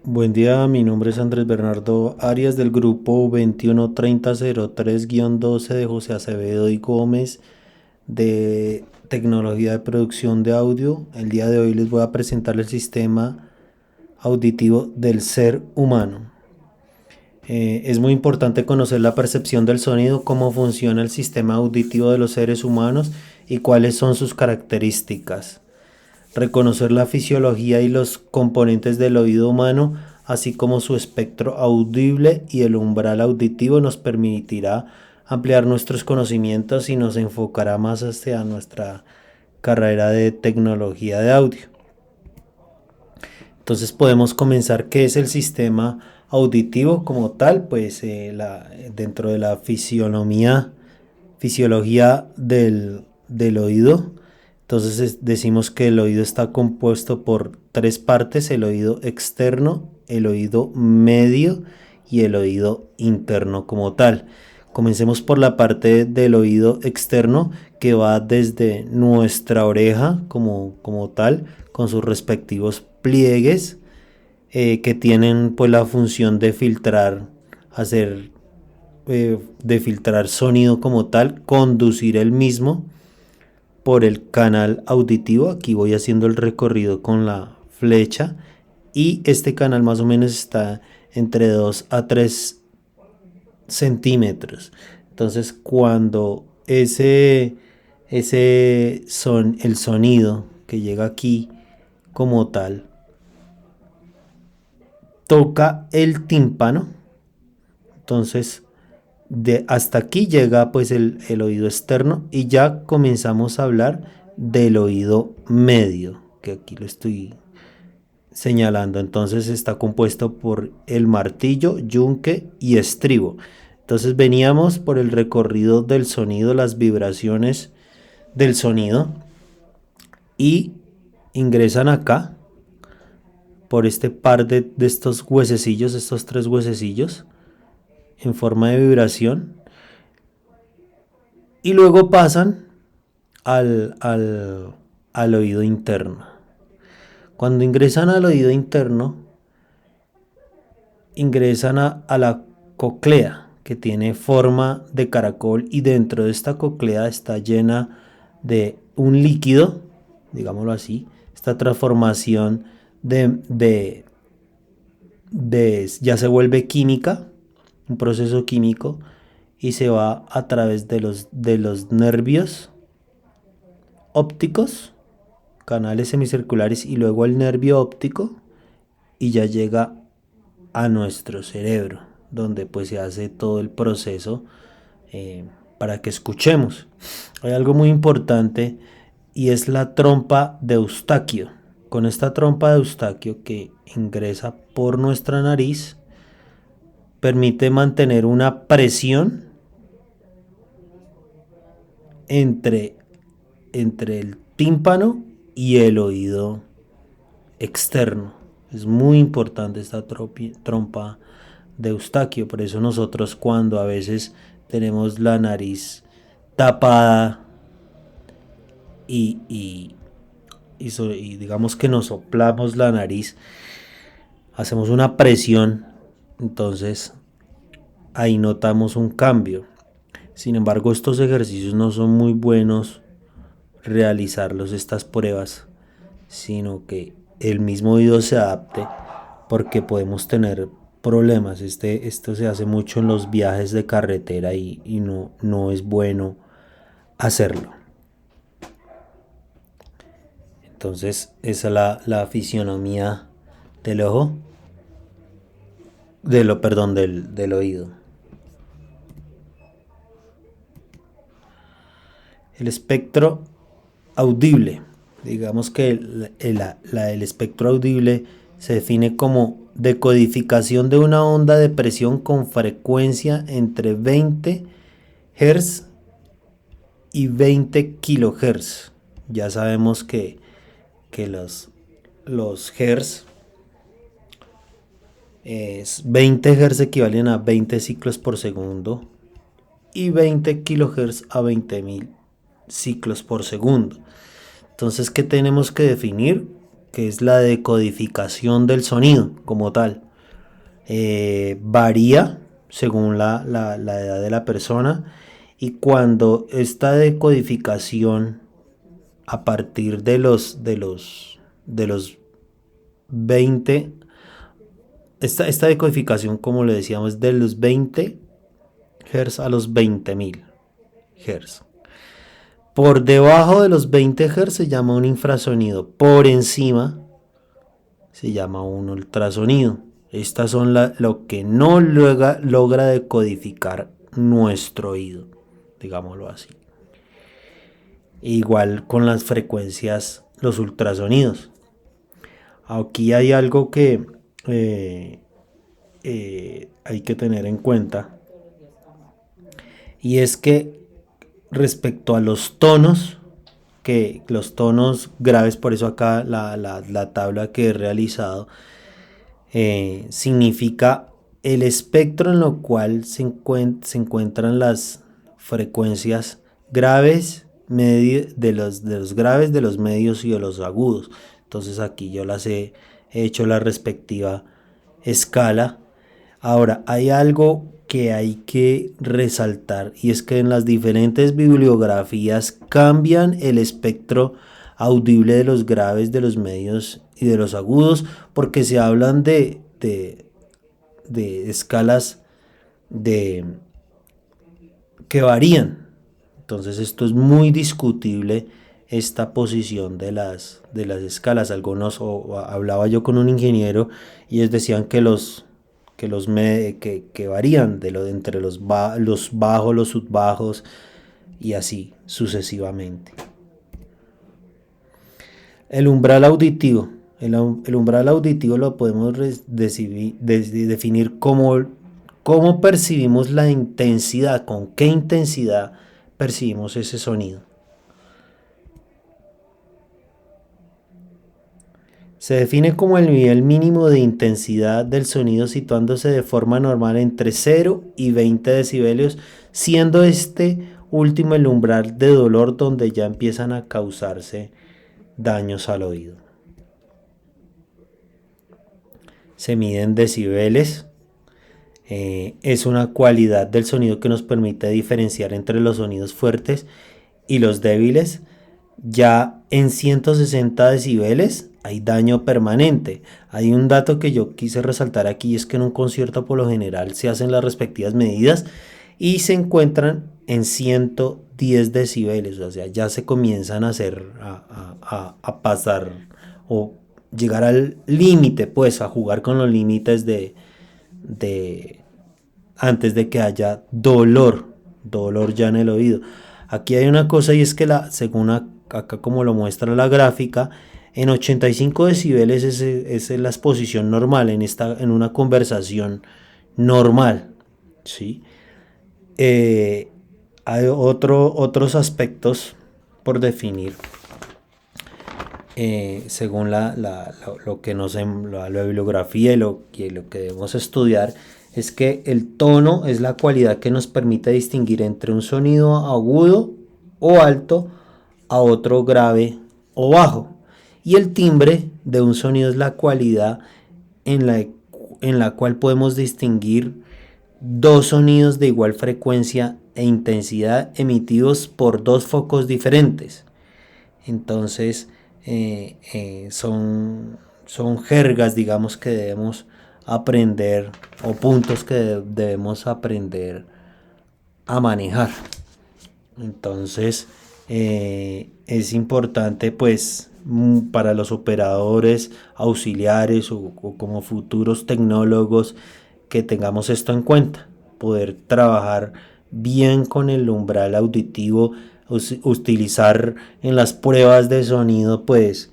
Buen día, mi nombre es Andrés Bernardo Arias del grupo 213003-12 de José Acevedo y Gómez de tecnología de producción de audio. El día de hoy les voy a presentar el sistema auditivo del ser humano. Es muy importante conocer la percepción del sonido, cómo funciona el sistema auditivo de los seres humanos y cuáles son sus características. Reconocer la fisiología y los componentes del oído humano, así como su espectro audible y el umbral auditivo, nos permitirá ampliar nuestros conocimientos y nos enfocará más hacia nuestra carrera de tecnología de audio. Entonces podemos comenzar. ¿Qué es el sistema auditivo como tal? Pues dentro de la fisiología del oído. Entonces decimos que el oído está compuesto por tres partes: el oído externo, el oído medio y el oído interno como tal. Comencemos por la parte del oído externo, que va desde nuestra oreja como tal, con sus respectivos pliegues, que tienen pues la función de filtrar, hacer de filtrar sonido como tal, conducir el mismo por el canal auditivo. Aquí voy haciendo el recorrido con la flecha y este canal más o menos está entre 2 a 3 centímetros. Entonces cuando el sonido que llega aquí como tal toca el tímpano, entonces hasta aquí llega pues el oído externo y ya comenzamos a hablar del oído medio, que aquí lo estoy señalando. Entonces está compuesto por el martillo, yunque y estribo. Entonces veníamos por el recorrido del sonido, las vibraciones del sonido, y ingresan acá por este par de estos huesecillos, estos tres huesecillos en forma de vibración, y luego pasan al oído interno. Cuando ingresan al oído interno, ingresan a la cóclea, que tiene forma de caracol, y dentro de esta cóclea está llena de un líquido, digámoslo así. Esta transformación ya se vuelve química, un proceso químico, y se va a través de los nervios ópticos, canales semicirculares, y luego el nervio óptico, y ya llega a nuestro cerebro, donde pues se hace todo el proceso para que escuchemos. Hay algo muy importante, y es la trompa de Eustaquio. Con esta trompa de Eustaquio, que ingresa por nuestra nariz, permite mantener una presión entre, entre el tímpano y el oído externo. Es muy importante esta trompa de Eustaquio. Por eso nosotros, cuando a veces tenemos la nariz tapada y digamos que nos soplamos la nariz, hacemos una presión, entonces ahí notamos un cambio. Sin embargo, estos ejercicios no son muy buenos realizarlos, estas pruebas, sino que el mismo oído se adapte, porque podemos tener problemas. Esto se hace mucho en los viajes de carretera y no es bueno hacerlo. Entonces esa es la fisionomía del ojo, perdón, del oído. El espectro audible. Digamos que el espectro audible se define como decodificación de una onda de presión con frecuencia entre 20 Hz y 20 kHz. Ya sabemos que los Hz, 20 Hz equivalen a 20 ciclos por segundo y 20 kHz a 20.000 ciclos por segundo. Entonces, ¿qué tenemos que definir? que es la decodificación del sonido como tal. Varía según la edad de la persona, y cuando esta decodificación a partir de los 20, esta decodificación, como le decíamos, de los 20 Hz a los 20.000 Hz. Por debajo de los 20 Hz se llama un infrasonido. Por encima se llama un ultrasonido. Estas son lo que no logra decodificar nuestro oído, digámoslo así. Igual con las frecuencias, los ultrasonidos. Aquí hay algo que hay que tener en cuenta, y es que respecto a los tonos, que los tonos graves, por eso acá la tabla que he realizado significa el espectro en lo cual se encuentran las frecuencias graves, de los graves, de los medios y de los agudos. Entonces aquí yo las he hecho la respectiva escala. Ahora, hay algo que hay que resaltar, y es que en las diferentes bibliografías cambian el espectro audible de los graves, de los medios y de los agudos, porque se hablan de escalas que varían. Entonces esto es muy discutible, esta posición de las escalas. Algunos, hablaba yo con un ingeniero, y ellos decían que que varían entre los bajos, los subbajos, y así sucesivamente. El umbral auditivo. El umbral auditivo lo podemos definir como cómo percibimos la intensidad, con qué intensidad percibimos ese sonido. Se define como el nivel mínimo de intensidad del sonido, situándose de forma normal entre 0 y 20 decibelios, siendo este último el umbral de dolor, donde ya empiezan a causarse daños al oído. Se miden decibeles. Es una cualidad del sonido que nos permite diferenciar entre los sonidos fuertes y los débiles. Ya en 160 decibeles hay daño permanente. Hay un dato que yo quise resaltar aquí, es que en un concierto por lo general se hacen las respectivas medidas y se encuentran en 110 decibeles. O sea, ya se comienzan a a pasar o llegar al límite, pues a jugar con los límites de antes de que haya dolor ya en el oído. Aquí hay una cosa, y es que según acá como lo muestra la gráfica, en 85 decibeles es la exposición normal en una conversación normal, ¿sí? Hay otros aspectos por definir, según lo que la bibliografía y lo que debemos estudiar. Es que el tono es la cualidad que nos permite distinguir entre un sonido agudo o alto a otro grave o bajo. Y el timbre de un sonido es la cualidad en la cual podemos distinguir dos sonidos de igual frecuencia e intensidad emitidos por dos focos diferentes. Entonces son jergas, digamos, que debemos aprender, o puntos que debemos aprender a manejar. Entonces es importante, pues, para los operadores auxiliares o como futuros tecnólogos, que tengamos esto en cuenta, poder trabajar bien con el umbral auditivo, utilizar en las pruebas de sonido, pues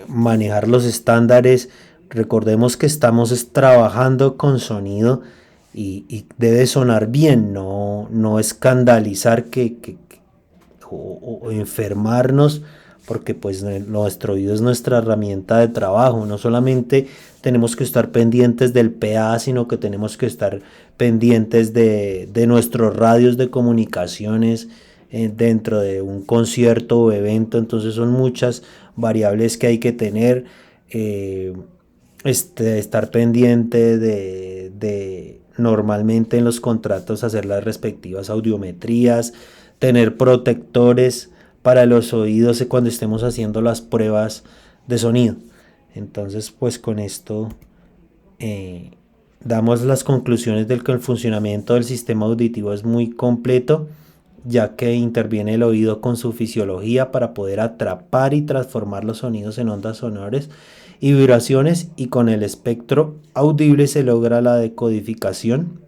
manejar los estándares. Recordemos que estamos trabajando con sonido, y debe sonar bien, no escandalizar o enfermarnos, porque pues nuestro oído es nuestra herramienta de trabajo. No solamente tenemos que estar pendientes del PA, sino que tenemos que estar pendientes de nuestros radios de comunicaciones, dentro de un concierto o evento. Entonces son muchas variables que hay que tener. eh, Estar pendiente de normalmente en los contratos hacer las respectivas audiometrías, tener protectores para los oídos cuando estemos haciendo las pruebas de sonido. Entonces, pues con esto eh, damos las conclusiones del que el funcionamiento del sistema auditivo es muy completo, ya que interviene el oído con su fisiología para poder atrapar y transformar los sonidos en ondas sonoras y vibraciones, y con el espectro audible se logra la decodificación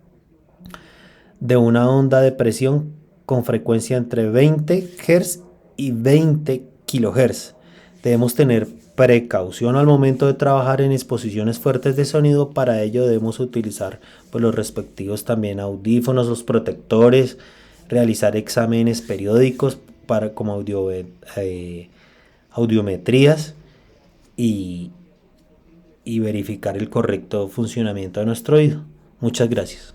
de una onda de presión con frecuencia entre 20 Hz y 20 kHz. Debemos tener precaución al momento de trabajar en exposiciones fuertes de sonido. Para ello debemos utilizar pues, los respectivos también audífonos, los protectores, realizar exámenes periódicos para, como audiometrías, y, y verificar el correcto funcionamiento de nuestro oído. Muchas gracias.